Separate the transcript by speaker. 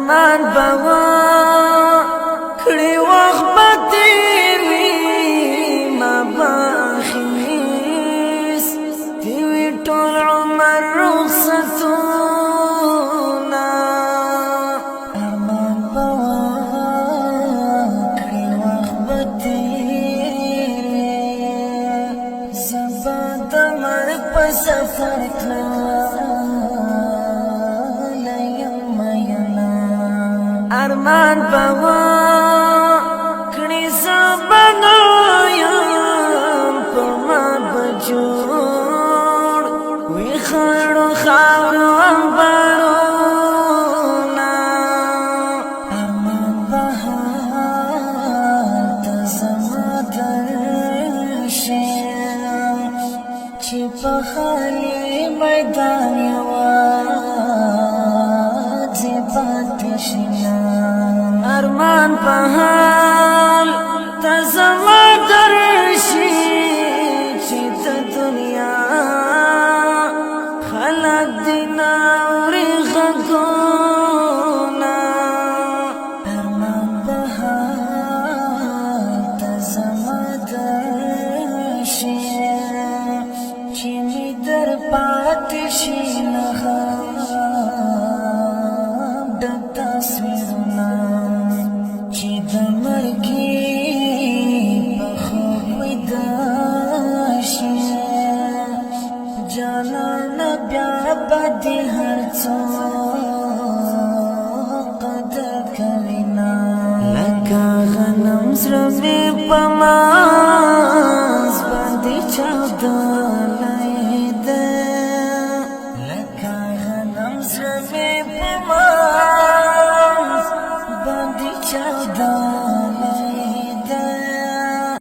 Speaker 1: ارمان بوا کړي وخت تیری ما باخیس تیوی ټول عمر رخصتونا ارمان بوا کړي وخت تیری زبا د مرګ په سفر ارمان بوا کړي زبنا یم په ما بجوړ وی خړو خاورو انبارونا ارمان بهار ته زما درشي چې په خالي میدان یوازې پاتې شي ارمان بهال تزما درشي چې د دنیا خلق دینا اوري غږونه ارمان بهال تزما درشي چې می در پاتې شي نه د تصویرونه بدي هرڅو قدر کلینا لکه غنم زړه مې په ماس باندې چاودلی ده لکه غنم زړه مې په ماس باندې چاودلی